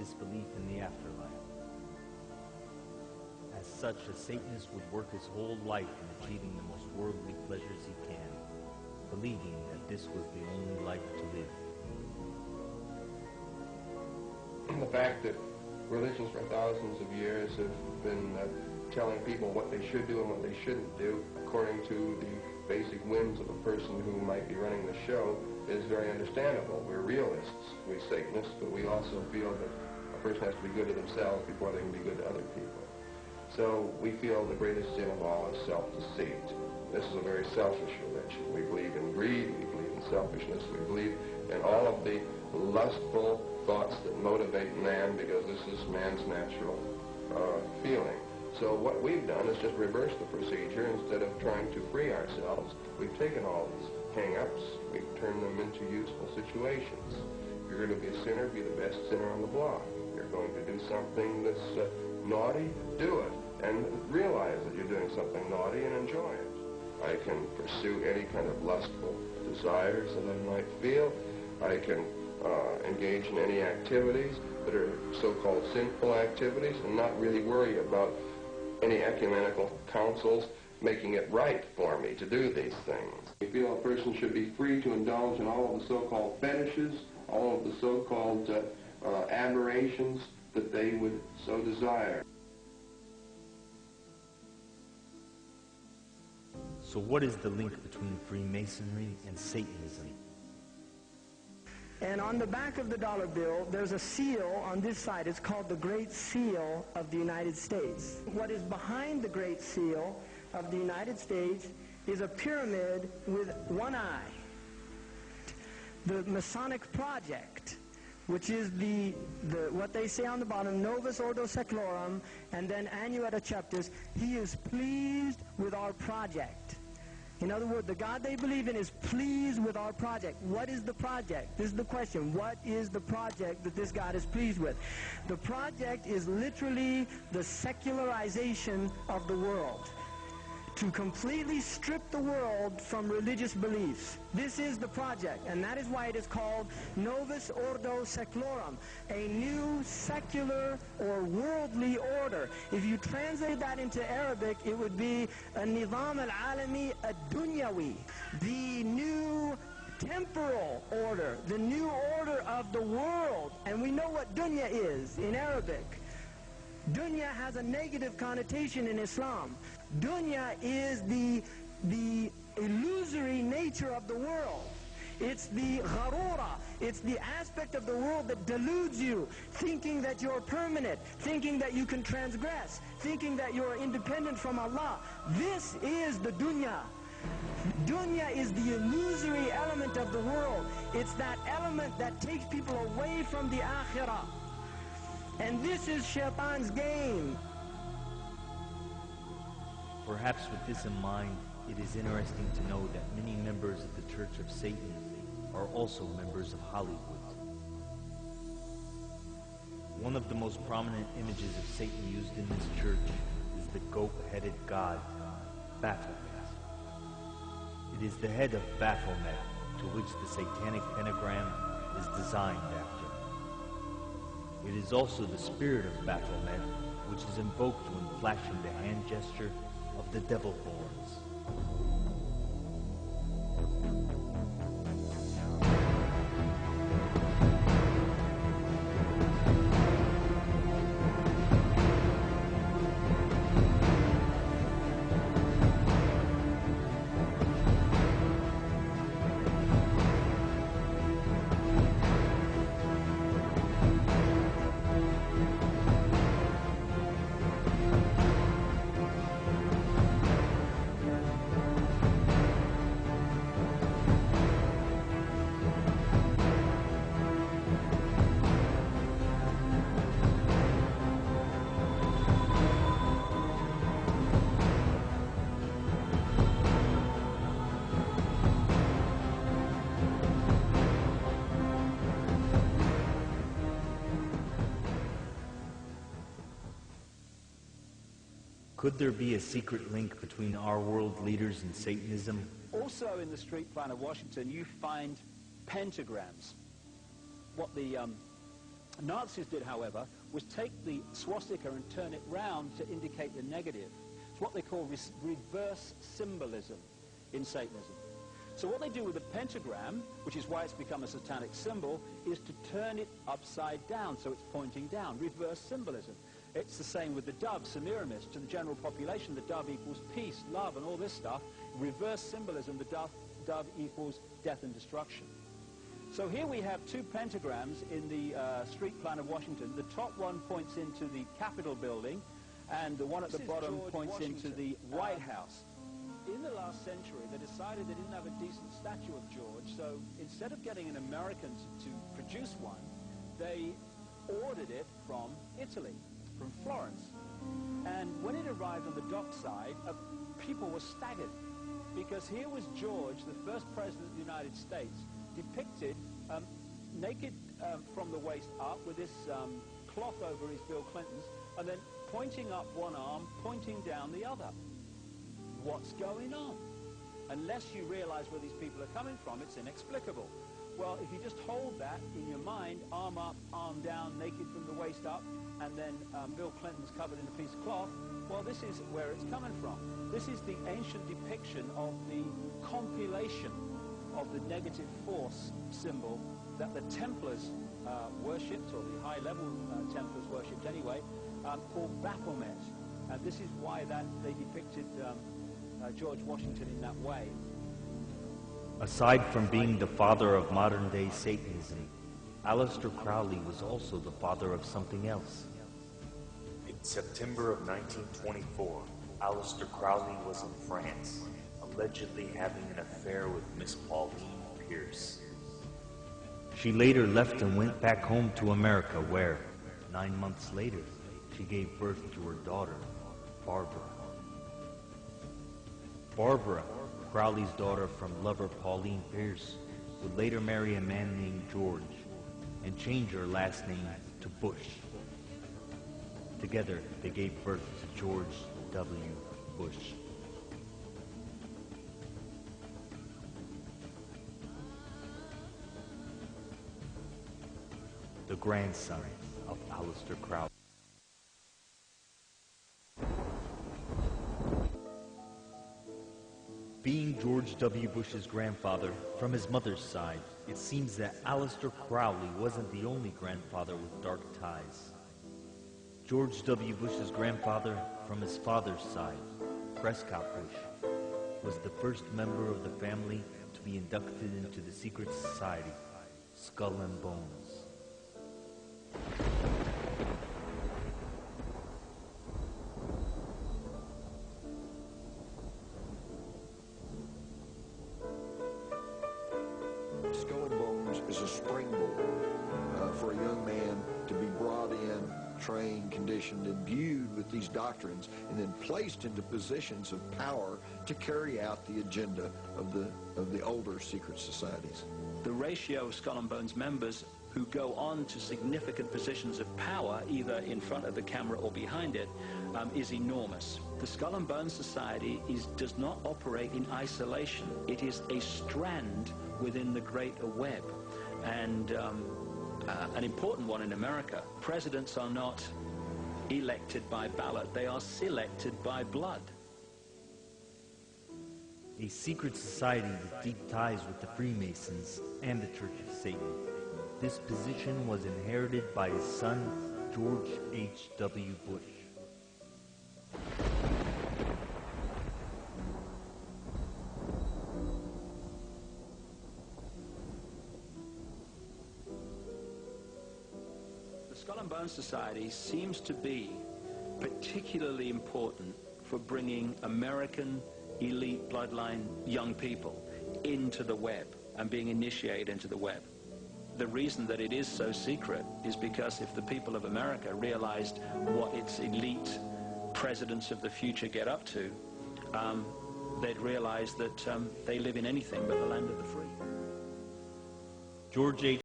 disbelief in the afterlife. As such, a Satanist would work his whole life in achieving the most worldly pleasures he can, believing that this was the only life to live. The fact that religions for thousands of years have been telling people what they should do and what they shouldn't do according to the basic whims of a person who might be running the show is very understandable. We're realists, we Satanists, but we also feel that a person has to be good to themselves before they can be good to other people. So we feel the greatest sin of all is self-deceit. This is a very selfish religion. We believe in greed, we believe in selfishness, we believe in all of the lustful thoughts that motivate man, because this is man's natural feeling. So what we've done is just reverse the procedure. Instead of trying to free ourselves, we've taken all these hang-ups, we've turned them into useful situations. If you're going to be a sinner, be the best sinner on the block. If you're going to do something that's naughty, do it. And realize that you're doing something naughty and enjoy it. I can pursue any kind of lustful desires that I might feel. I can engage in any activities that are so-called sinful activities and not really worry about any ecumenical councils making it right for me to do these things. We feel a person should be free to indulge in all of the so-called fetishes, all of the so-called aberrations that they would so desire. So what is the link between Freemasonry and Satanism? And on the back of the dollar bill, there's a seal on this side. It's called the Great Seal of the United States. What is behind the Great Seal of the United States is a pyramid with one eye. The Masonic Project, which is what they say on the bottom, Novus Ordo Seclorum, and then Annuetta Chapters. He is pleased with our project. In other words, the God they believe in is pleased with our project. What is the project? This is the question. What is the project that this God is pleased with? The project is literally the secularization of the world. To completely strip the world from religious beliefs. This is the project, and that is why it is called Novus Ordo Seclorum, a new secular or worldly order. If you translate that into Arabic, it would be a Nizam al-Alami ad-Dunyawi, the new temporal order, the new order of the world. And we know what dunya is in Arabic. Dunya has a negative connotation in Islam. Dunya is the illusory nature of the world. It's the gharura. It's the aspect of the world that deludes you, thinking that you're permanent, thinking that you can transgress, thinking that you're independent from Allah. This is the dunya. Dunya is the illusory element of the world. It's that element that takes people away from the akhirah. And this is Shaitan's game. Perhaps with this in mind, it is interesting to know that many members of the Church of Satan are also members of Hollywood. One of the most prominent images of Satan used in this church is the goat-headed god, Baphomet. It is the head of Baphomet to which the satanic pentagram is designed after. It is also the spirit of Baphomet, which is invoked when flashing the hand gesture of the devil horns. Could there be a secret link between our world leaders and Satanism? Also in the street plan of Washington, you find pentagrams. What the Nazis did, however, was take the swastika and turn it round to indicate the negative. It's what they call reverse symbolism in Satanism. So what they do with the pentagram, which is why it's become a satanic symbol, is to turn it upside down, so it's pointing down. Reverse symbolism. It's the same with the dove, Semiramis. To the general population, the dove equals peace, love, and all this stuff. Reverse symbolism, the dove equals death and destruction. So here we have two pentagrams in the street plan of Washington. The top one points into the Capitol building, and the one at the bottom points into the White House. In the last century, they decided they didn't have a decent statue of George, so instead of getting an American to produce one, they ordered it from Italy, from Florence. And when it arrived on the dockside, people were staggered, because here was George, the first president of the United States, depicted naked from the waist up with this cloth over his Bill Clinton's, and then pointing up one arm, pointing down the other. What's going on? Unless you realize where these people are coming from, it's inexplicable. Well, if you just hold that in your mind, arm up, arm down, naked from the waist up, and then Bill Clinton's covered in a piece of cloth, well, this is where it's coming from. This is the ancient depiction of the compilation of the negative force symbol that the Templars worshipped, or the high-level Templars worshipped anyway, called Baphomet. And this is why they depicted George Washington in that way. Aside from being the father of modern-day Satanism, Aleister Crowley was also the father of something else. In September of 1924, Aleister Crowley was in France, allegedly having an affair with Miss Pauline Pierce. She later left and went back home to America, where, 9 months later, she gave birth to her daughter, Barbara. Barbara, Crowley's daughter from lover Pauline Pierce, would later marry a man named George and change her last name to Bush. Together, they gave birth to George W. Bush. The grandson of Aleister Crowley. Being George W. Bush's grandfather from his mother's side, it seems that Aleister Crowley wasn't the only grandfather with dark ties. George W. Bush's grandfather from his father's side, Prescott Bush, was the first member of the family to be inducted into the secret society, Skull and Bones. Skull and Bones is a springboard for a young man to be brought in, trained, conditioned, imbued with these doctrines, and then placed into positions of power to carry out the agenda of the older secret societies. The ratio of Skull and Bones members who go on to significant positions of power, either in front of the camera or behind it, is enormous. The Skull and Bones Society does not operate in isolation. It is a strand within the greater web, and an important one in America. Presidents are not elected by ballot, they are selected by blood. A secret society with deep ties with the Freemasons and the Church of Satan. This position was inherited by his son, George H.W. Bush. The Skull and Bones Society seems to be particularly important for bringing American elite bloodline young people into the web and being initiated into the web. The reason that it is so secret is because if the people of America realized what its elite presidents of the future get up to, they'd realize that they live in anything but the land of the free. George H.